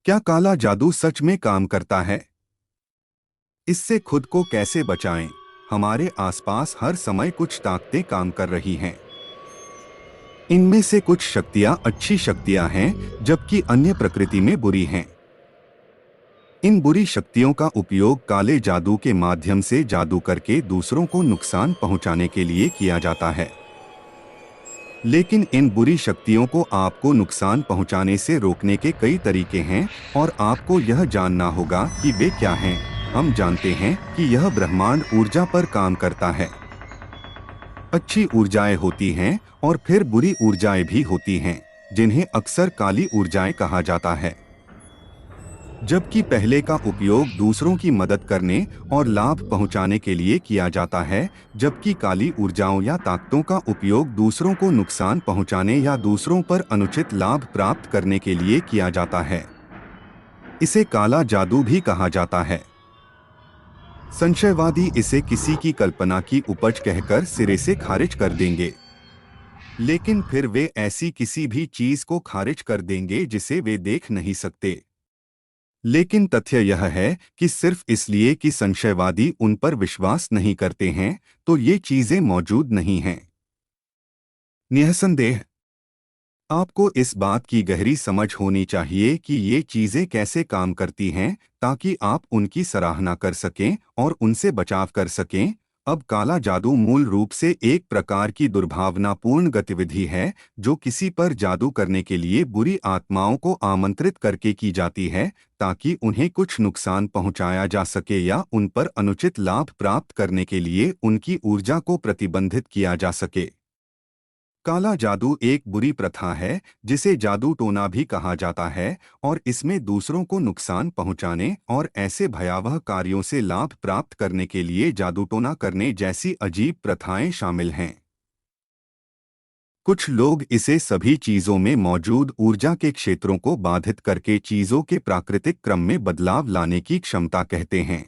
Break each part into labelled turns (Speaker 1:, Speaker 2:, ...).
Speaker 1: क्या काला जादू सच में काम करता है? इससे खुद को कैसे बचाएं? हमारे आसपास हर समय कुछ ताकतें काम कर रही हैं। इनमें से कुछ शक्तियां अच्छी शक्तियां हैं, जबकि अन्य प्रकृति में बुरी हैं। इन बुरी शक्तियों का उपयोग काले जादू के माध्यम से जादू करके दूसरों को नुकसान पहुंचाने के लिए किया जाता है। लेकिन इन बुरी शक्तियों को आपको नुकसान पहुंचाने से रोकने के कई तरीके हैं और आपको यह जानना होगा कि वे क्या हैं। हम जानते हैं कि यह ब्रह्मांड ऊर्जा पर काम करता है। अच्छी ऊर्जाएं होती हैं और फिर बुरी ऊर्जाएं भी होती हैं, जिन्हें अक्सर काली ऊर्जाएं कहा जाता है। जबकि पहले का उपयोग दूसरों की मदद करने और लाभ पहुंचाने के लिए किया जाता है, जबकि काली ऊर्जाओं या ताकतों का उपयोग दूसरों को नुकसान पहुंचाने या दूसरों पर अनुचित लाभ प्राप्त करने के लिए किया जाता है। इसे काला जादू भी कहा जाता है। संशयवादी इसे किसी की कल्पना की उपज कहकर सिरे से खारिज कर देंगे, लेकिन फिर वे ऐसी किसी भी चीज को खारिज कर देंगे जिसे वे देख नहीं सकते। लेकिन तथ्य यह है कि सिर्फ इसलिए कि संशयवादी उन पर विश्वास नहीं करते हैं, तो ये चीजें मौजूद नहीं हैं। निःसंदेह आपको इस बात की गहरी समझ होनी चाहिए कि ये चीजें कैसे काम करती हैं, ताकि आप उनकी सराहना कर सकें और उनसे बचाव कर सकें। अब काला जादू मूल रूप से एक प्रकार की दुर्भावनापूर्ण गतिविधि है, जो किसी पर जादू करने के लिए बुरी आत्माओं को आमंत्रित करके की जाती है, ताकि उन्हें कुछ नुकसान पहुंचाया जा सके या उन पर अनुचित लाभ प्राप्त करने के लिए उनकी ऊर्जा को प्रतिबंधित किया जा सके। काला जादू एक बुरी प्रथा है, जिसे जादू टोना भी कहा जाता है, और इसमें दूसरों को नुकसान पहुंचाने और ऐसे भयावह कार्यों से लाभ प्राप्त करने के लिए जादू टोना करने जैसी अजीब प्रथाएं शामिल हैं। कुछ लोग इसे सभी चीजों में मौजूद ऊर्जा के क्षेत्रों को बाधित करके चीजों के प्राकृतिक क्रम में बदलाव लाने की क्षमता कहते हैं।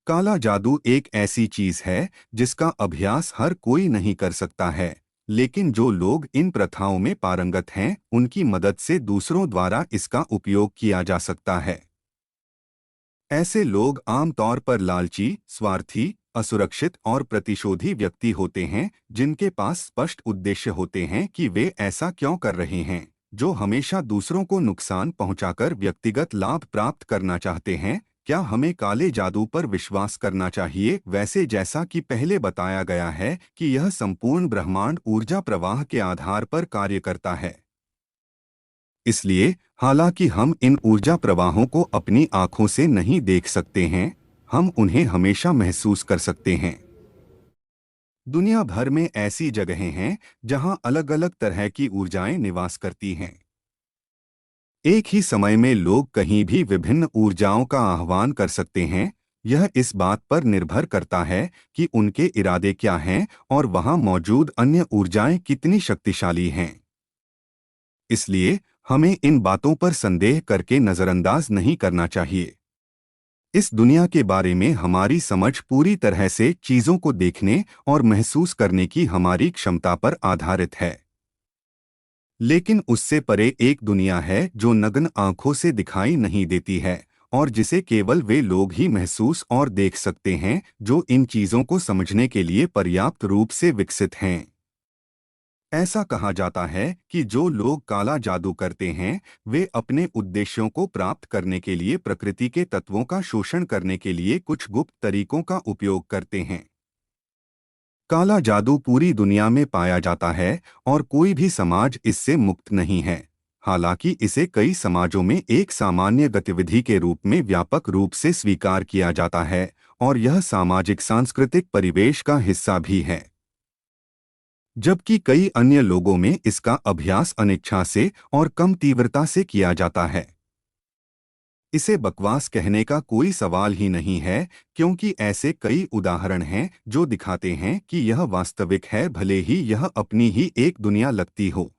Speaker 1: काला जादू एक ऐसी चीज है जिसका अभ्यास हर कोई नहीं कर सकता है, लेकिन जो लोग इन प्रथाओं में पारंगत हैं, उनकी मदद से दूसरों द्वारा इसका उपयोग किया जा सकता है। ऐसे लोग आमतौर पर लालची, स्वार्थी, असुरक्षित और प्रतिशोधी व्यक्ति होते हैं, जिनके पास स्पष्ट उद्देश्य होते हैं कि वे ऐसा क्यों कर रहे हैं, जो हमेशा दूसरों को नुकसान पहुंचाकर व्यक्तिगत लाभ प्राप्त करना चाहते हैं। क्या हमें काले जादू पर विश्वास करना चाहिए? वैसे जैसा कि पहले बताया गया है कि यह संपूर्ण ब्रह्मांड ऊर्जा प्रवाह के आधार पर कार्य करता है। इसलिए हालांकि हम इन ऊर्जा प्रवाहों को अपनी आंखों से नहीं देख सकते हैं, हम उन्हें हमेशा महसूस कर सकते हैं। दुनिया भर में ऐसी जगहें हैं जहां अलग अलग तरह की ऊर्जाएं निवास करती हैं। एक ही समय में लोग कहीं भी विभिन्न ऊर्जाओं का आह्वान कर सकते हैं। यह इस बात पर निर्भर करता है कि उनके इरादे क्या हैं और वहां मौजूद अन्य ऊर्जाएं कितनी शक्तिशाली हैं। इसलिए हमें इन बातों पर संदेह करके नजरअंदाज नहीं करना चाहिए। इस दुनिया के बारे में हमारी समझ पूरी तरह से चीजों को देखने और महसूस करने की हमारी क्षमता पर आधारित है। लेकिन उससे परे एक दुनिया है जो नग्न आंखों से दिखाई नहीं देती है, और जिसे केवल वे लोग ही महसूस और देख सकते हैं जो इन चीजों को समझने के लिए पर्याप्त रूप से विकसित हैं। ऐसा कहा जाता है कि जो लोग काला जादू करते हैं, वे अपने उद्देश्यों को प्राप्त करने के लिए प्रकृति के तत्वों का शोषण करने के लिए कुछ गुप्त तरीकों का उपयोग करते हैं। काला जादू पूरी दुनिया में पाया जाता है और कोई भी समाज इससे मुक्त नहीं है। हालांकि इसे कई समाजों में एक सामान्य गतिविधि के रूप में व्यापक रूप से स्वीकार किया जाता है, और यह सामाजिक सांस्कृतिक परिवेश का हिस्सा भी है। जबकि कई अन्य लोगों में इसका अभ्यास अनिच्छा से और कम तीव्रता से किया जाता है। इसे बकवास कहने का कोई सवाल ही नहीं है, क्योंकि ऐसे कई उदाहरण हैं जो दिखाते हैं कि यह वास्तविक है, भले ही यह अपनी ही एक दुनिया लगती हो।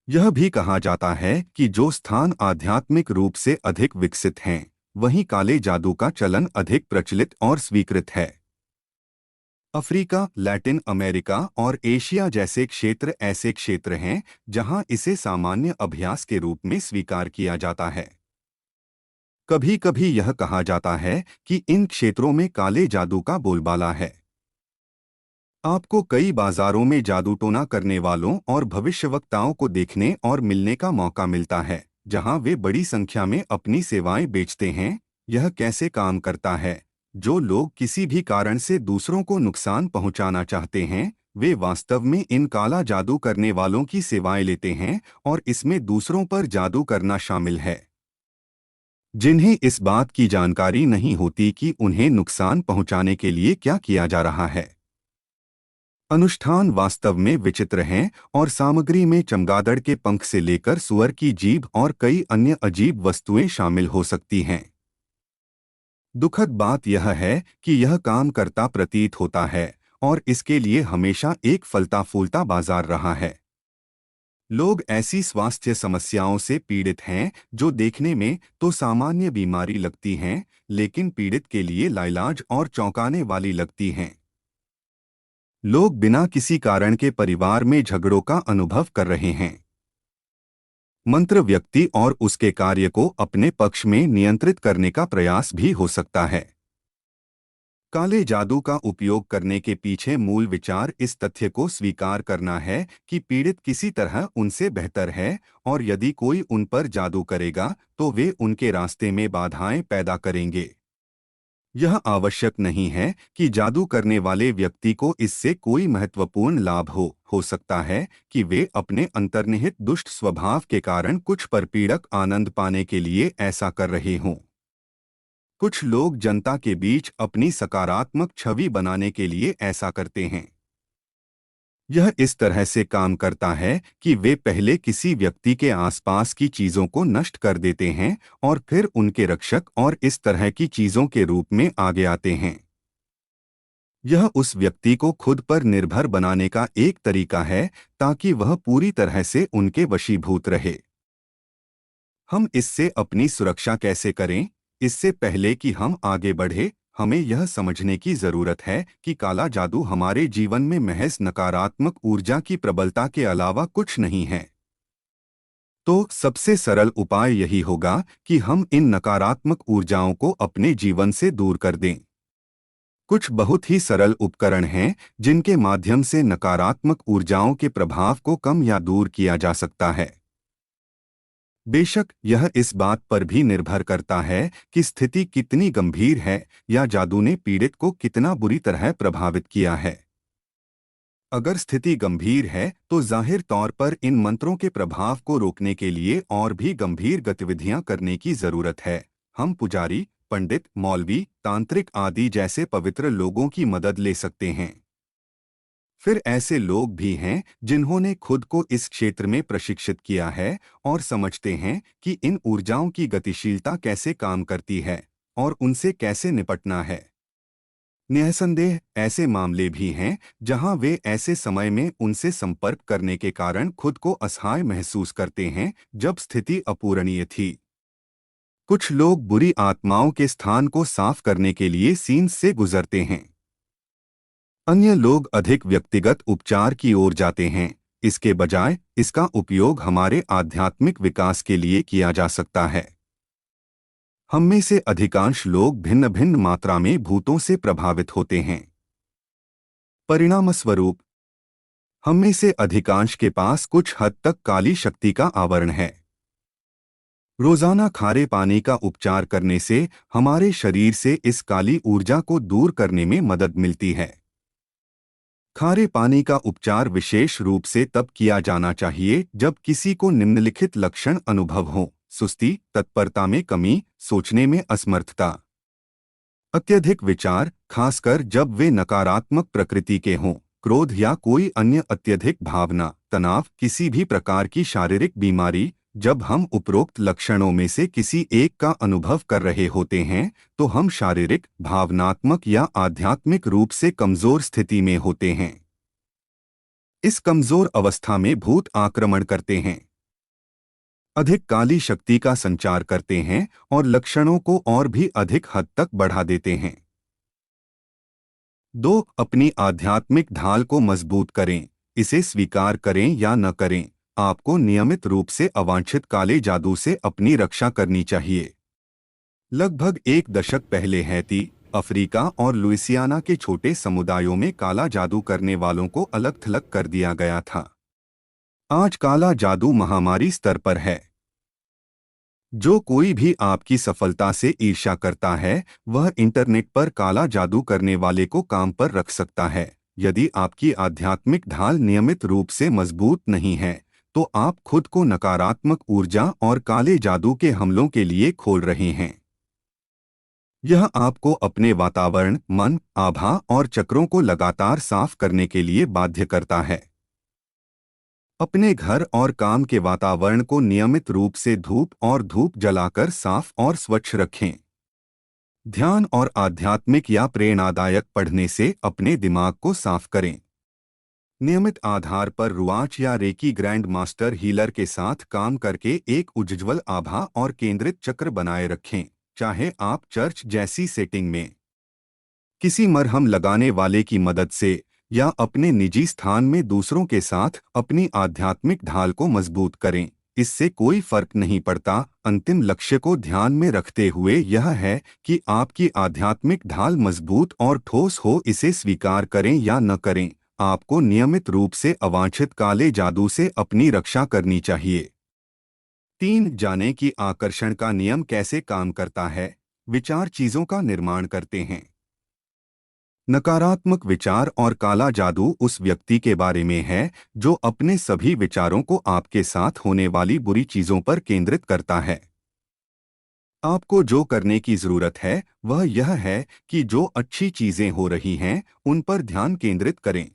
Speaker 1: यह भी कहा जाता है कि जो स्थान आध्यात्मिक रूप से अधिक विकसित हैं, वहीं काले जादू का चलन अधिक प्रचलित और स्वीकृत है। अफ्रीका, लैटिन अमेरिका और एशिया जैसे क्षेत्र ऐसे क्षेत्र हैं जहां इसे सामान्य अभ्यास के रूप में स्वीकार किया जाता है। कभी कभी यह कहा जाता है कि इन क्षेत्रों में काले जादू का बोलबाला है। आपको कई बाजारों में जादू टोना करने वालों और भविष्यवक्ताओं को देखने और मिलने का मौका मिलता है, जहां वे बड़ी संख्या में अपनी सेवाएं बेचते हैं। यह कैसे काम करता है? जो लोग किसी भी कारण से दूसरों को नुकसान पहुंचाना चाहते हैं, वे वास्तव में इन काला जादू करने वालों की सेवाएं लेते हैं और इसमें दूसरों पर जादू करना शामिल है। जिन्हें इस बात की जानकारी नहीं होती कि उन्हें नुकसान पहुंचाने के लिए क्या किया जा रहा है। अनुष्ठान वास्तव में विचित्र हैं और सामग्री में चमगादड़ के पंख से लेकर सुअर की जीभ और कई अन्य अजीब वस्तुएं शामिल हो सकती हैं। दुखद बात यह है कि यह काम करता प्रतीत होता है और इसके लिए हमेशा एक फलता फूलता बाजार रहा है। लोग ऐसी स्वास्थ्य समस्याओं से पीड़ित हैं जो देखने में तो सामान्य बीमारी लगती हैं, लेकिन पीड़ित के लिए लाइलाज और चौंकाने वाली लगती हैं। लोग बिना किसी कारण के परिवार में झगड़ों का अनुभव कर रहे हैं। मंत्र व्यक्ति और उसके कार्य को अपने पक्ष में नियंत्रित करने का प्रयास भी हो सकता है। काले जादू का उपयोग करने के पीछे मूल विचार इस तथ्य को स्वीकार करना है कि पीड़ित किसी तरह उनसे बेहतर है और यदि कोई उन पर जादू करेगा तो वे उनके रास्ते में बाधाएं पैदा करेंगे। यह आवश्यक नहीं है कि जादू करने वाले व्यक्ति को इससे कोई महत्वपूर्ण लाभ हो सकता है कि वे अपने अंतर्निहित दुष्ट स्वभाव के कारण कुछ परपीड़क आनंद पाने के लिए ऐसा कर रहे हों। कुछ लोग जनता के बीच अपनी सकारात्मक छवि बनाने के लिए ऐसा करते हैं। यह इस तरह से काम करता है कि वे पहले किसी व्यक्ति के आसपास की चीजों को नष्ट कर देते हैं और फिर उनके रक्षक और इस तरह की चीजों के रूप में आगे आते हैं। यह उस व्यक्ति को खुद पर निर्भर बनाने का एक तरीका है ताकि वह पूरी तरह से उनके वशीभूत रहे। हम इससे अपनी सुरक्षा कैसे करें? इससे पहले कि हम आगे बढ़े, हमें यह समझने की जरूरत है कि काला जादू हमारे जीवन में महज नकारात्मक ऊर्जा की प्रबलता के अलावा कुछ नहीं है। तो सबसे सरल उपाय यही होगा कि हम इन नकारात्मक ऊर्जाओं को अपने जीवन से दूर कर दें। कुछ बहुत ही सरल उपकरण हैं जिनके माध्यम से नकारात्मक ऊर्जाओं के प्रभाव को कम या दूर किया जा सकता है। बेशक यह इस बात पर भी निर्भर करता है कि स्थिति कितनी गंभीर है या जादू ने पीड़ित को कितना बुरी तरह प्रभावित किया है। अगर स्थिति गंभीर है तो जाहिर तौर पर इन मंत्रों के प्रभाव को रोकने के लिए और भी गंभीर गतिविधियां करने की जरूरत है। हम पुजारी, पंडित, मौलवी, तांत्रिक आदि जैसे पवित्र लोगों की मदद ले सकते हैं। फिर ऐसे लोग भी हैं जिन्होंने खुद को इस क्षेत्र में प्रशिक्षित किया है और समझते हैं कि इन ऊर्जाओं की गतिशीलता कैसे काम करती है और उनसे कैसे निपटना है। निःसंदेह ऐसे मामले भी हैं जहां वे ऐसे समय में उनसे संपर्क करने के कारण खुद को असहाय महसूस करते हैं जब स्थिति अपूरणीय थी। कुछ लोग बुरी आत्माओं के स्थान को साफ करने के लिए सीन्स से गुजरते हैं। अन्य लोग अधिक व्यक्तिगत उपचार की ओर जाते हैं। इसके बजाय इसका उपयोग हमारे आध्यात्मिक विकास के लिए किया जा सकता है। हम में से अधिकांश लोग भिन्न भिन्न मात्रा में भूतों से प्रभावित होते हैं। परिणामस्वरूप हम में से अधिकांश के पास कुछ हद तक काली शक्ति का आवरण है। रोजाना खारे पानी का उपचार करने से हमारे शरीर से इस काली ऊर्जा को दूर करने में मदद मिलती है। खारे पानी का उपचार विशेष रूप से तब किया जाना चाहिए जब किसी को निम्नलिखित लक्षण अनुभव हों: सुस्ती, तत्परता में कमी, सोचने में असमर्थता, अत्यधिक विचार, खासकर जब वे नकारात्मक प्रकृति के हों, क्रोध या कोई अन्य अत्यधिक भावना, तनाव, किसी भी प्रकार की शारीरिक बीमारी। जब हम उपरोक्त लक्षणों में से किसी एक का अनुभव कर रहे होते हैं तो हम शारीरिक, भावनात्मक या आध्यात्मिक रूप से कमजोर स्थिति में होते हैं। इस कमजोर अवस्था में भूत आक्रमण करते हैं, अधिक काली शक्ति का संचार करते हैं और लक्षणों को और भी अधिक हद तक बढ़ा देते हैं। 2. अपनी आध्यात्मिक ढाल को मजबूत करें। इसे स्वीकार करें या न करें, आपको नियमित रूप से अवांछित काले जादू से अपनी रक्षा करनी चाहिए। लगभग एक दशक पहले हैती, अफ्रीका और लुइसियाना के छोटे समुदायों में काला जादू करने वालों को अलग थलग कर दिया गया था। आज काला जादू महामारी स्तर पर है। जो कोई भी आपकी सफलता से ईर्ष्या करता है, वह इंटरनेट पर काला जादू करने वाले को काम पर रख सकता है। यदि आपकी आध्यात्मिक ढाल नियमित रूप से मजबूत नहीं है, तो आप खुद को नकारात्मक ऊर्जा और काले जादू के हमलों के लिए खोल रहे हैं। यह आपको अपने वातावरण, मन, आभा और चक्रों को लगातार साफ करने के लिए बाध्य करता है। अपने घर और काम के वातावरण को नियमित रूप से धूप जलाकर साफ और स्वच्छ रखें। ध्यान और आध्यात्मिक या प्रेरणादायक पढ़ने से अपने दिमाग को साफ करें। नियमित आधार पर रुआच या रेकी ग्रैंड मास्टर हीलर के साथ काम करके एक उज्ज्वल आभा और केंद्रित चक्र बनाए रखें, चाहे आप चर्च जैसी सेटिंग में। किसी मरहम लगाने वाले की मदद से या अपने निजी स्थान में दूसरों के साथ अपनी आध्यात्मिक ढाल को मजबूत करें, इससे कोई फर्क नहीं पड़ता। अंतिम लक्ष्य को ध्यान में रखते हुए यह है कि आपकी आध्यात्मिक ढाल मजबूत और ठोस हो। इसे स्वीकार करें या न करें, आपको नियमित रूप से अवांछित काले जादू से अपनी रक्षा करनी चाहिए। 3. जाने कि आकर्षण का नियम कैसे काम करता है। विचार चीजों का निर्माण करते हैं। नकारात्मक विचार और काला जादू उस व्यक्ति के बारे में है जो अपने सभी विचारों को आपके साथ होने वाली बुरी चीजों पर केंद्रित करता है। आपको जो करने की जरूरत है वह यह है कि जो अच्छी चीजें हो रही हैं उन पर ध्यान केंद्रित करें।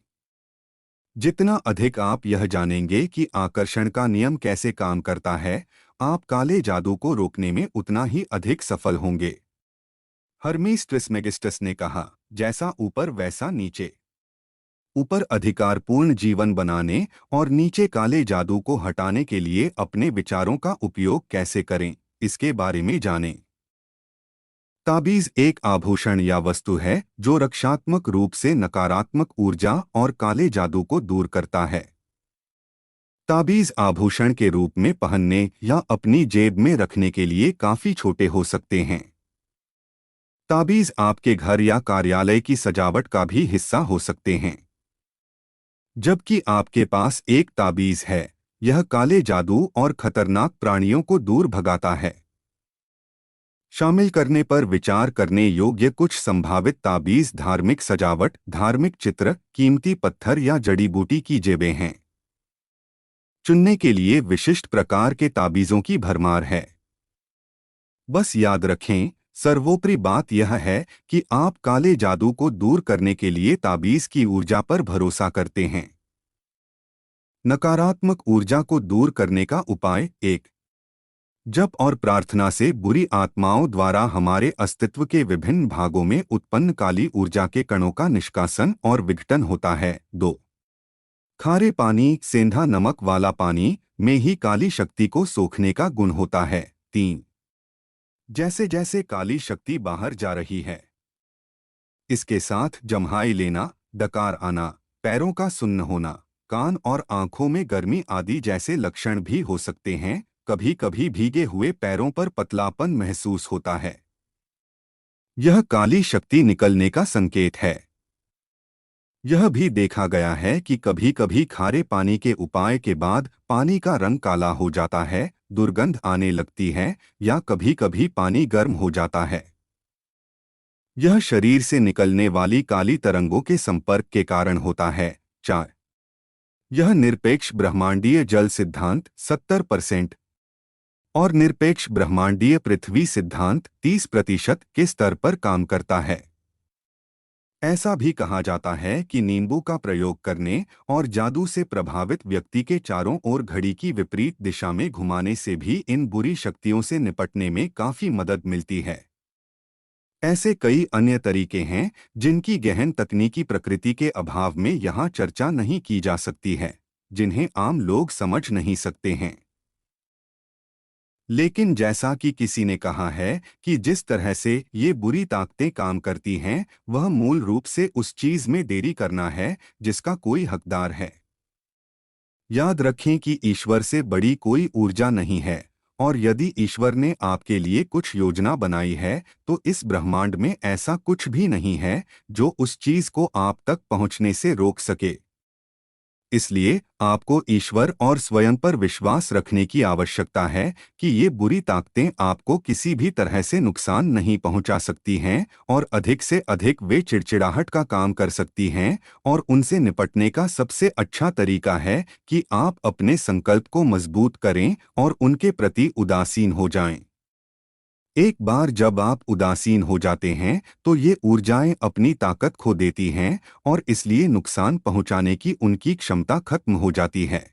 Speaker 1: जितना अधिक आप यह जानेंगे कि आकर्षण का नियम कैसे काम करता है, आप काले जादू को रोकने में उतना ही अधिक सफल होंगे। हर्मीस ट्रिस्मेगिस्टस ने कहा, जैसा ऊपर वैसा नीचे। ऊपर अधिकारपूर्ण जीवन बनाने और नीचे काले जादू को हटाने के लिए अपने विचारों का उपयोग कैसे करें, इसके बारे में जानें। ताबीज एक आभूषण या वस्तु है जो रक्षात्मक रूप से नकारात्मक ऊर्जा और काले जादू को दूर करता है। ताबीज आभूषण के रूप में पहनने या अपनी जेब में रखने के लिए काफी छोटे हो सकते हैं। ताबीज आपके घर या कार्यालय की सजावट का भी हिस्सा हो सकते हैं। जबकि आपके पास एक ताबीज है, यह काले जादू और खतरनाक प्राणियों को दूर भगाता है। शामिल करने पर विचार करने योग्य कुछ संभावित ताबीज धार्मिक सजावट, धार्मिक चित्र, कीमती पत्थर या जड़ी बूटी की जेबें हैं। चुनने के लिए विशिष्ट प्रकार के ताबीजों की भरमार है। बस याद रखें, सर्वोपरि बात यह है कि आप काले जादू को दूर करने के लिए ताबीज की ऊर्जा पर भरोसा करते हैं। नकारात्मक ऊर्जा को दूर करने का उपाय 1. जप और प्रार्थना से बुरी आत्माओं द्वारा हमारे अस्तित्व के विभिन्न भागों में उत्पन्न काली ऊर्जा के कणों का निष्कासन और विघटन होता है। 2. खारे पानी, सेंधा नमक वाला पानी में ही काली शक्ति को सोखने का गुण होता है। 3. जैसे जैसे काली शक्ति बाहर जा रही है, इसके साथ जम्हाई लेना, डकार आना, पैरों का सुन्न होना, कान और आंखों में गर्मी आदि जैसे लक्षण भी हो सकते हैं। कभी कभी भीगे हुए पैरों पर पतलापन महसूस होता है। यह काली शक्ति निकलने का संकेत है। यह भी देखा गया है कि कभी कभी खारे पानी के उपाय के बाद पानी का रंग काला हो जाता है, दुर्गंध आने लगती है या कभी कभी पानी गर्म हो जाता है। यह शरीर से निकलने वाली काली तरंगों के संपर्क के कारण होता है। 4. यह निरपेक्ष ब्रह्मांडीय जल सिद्धांत 70% और निरपेक्ष ब्रह्मांडीय पृथ्वी सिद्धांत 30% के स्तर पर काम करता है। ऐसा भी कहा जाता है कि नींबू का प्रयोग करने और जादू से प्रभावित व्यक्ति के चारों ओर घड़ी की विपरीत दिशा में घुमाने से भी इन बुरी शक्तियों से निपटने में काफी मदद मिलती है। ऐसे कई अन्य तरीके हैं जिनकी गहन तकनीकी प्रकृति के अभाव में यहाँ चर्चा नहीं की जा सकती है, जिन्हें आम लोग समझ नहीं सकते हैं। लेकिन जैसा कि किसी ने कहा है कि जिस तरह से ये बुरी ताकतें काम करती हैं, वह मूल रूप से उस चीज में देरी करना है जिसका कोई हकदार है। याद रखें कि ईश्वर से बड़ी कोई ऊर्जा नहीं है, और यदि ईश्वर ने आपके लिए कुछ योजना बनाई है तो इस ब्रह्मांड में ऐसा कुछ भी नहीं है जो उस चीज को आप तक पहुंचने से रोक सके। इसलिए आपको ईश्वर और स्वयं पर विश्वास रखने की आवश्यकता है कि ये बुरी ताकतें आपको किसी भी तरह से नुकसान नहीं पहुंचा सकती हैं, और अधिक से अधिक वे चिड़चिड़ाहट का काम कर सकती हैं। और उनसे निपटने का सबसे अच्छा तरीका है कि आप अपने संकल्प को मजबूत करें और उनके प्रति उदासीन हो जाएं। एक बार जब आप उदासीन हो जाते हैं तो ये ऊर्जाएं अपनी ताकत खो देती हैं, और इसलिए नुकसान पहुंचाने की उनकी क्षमता खत्म हो जाती है।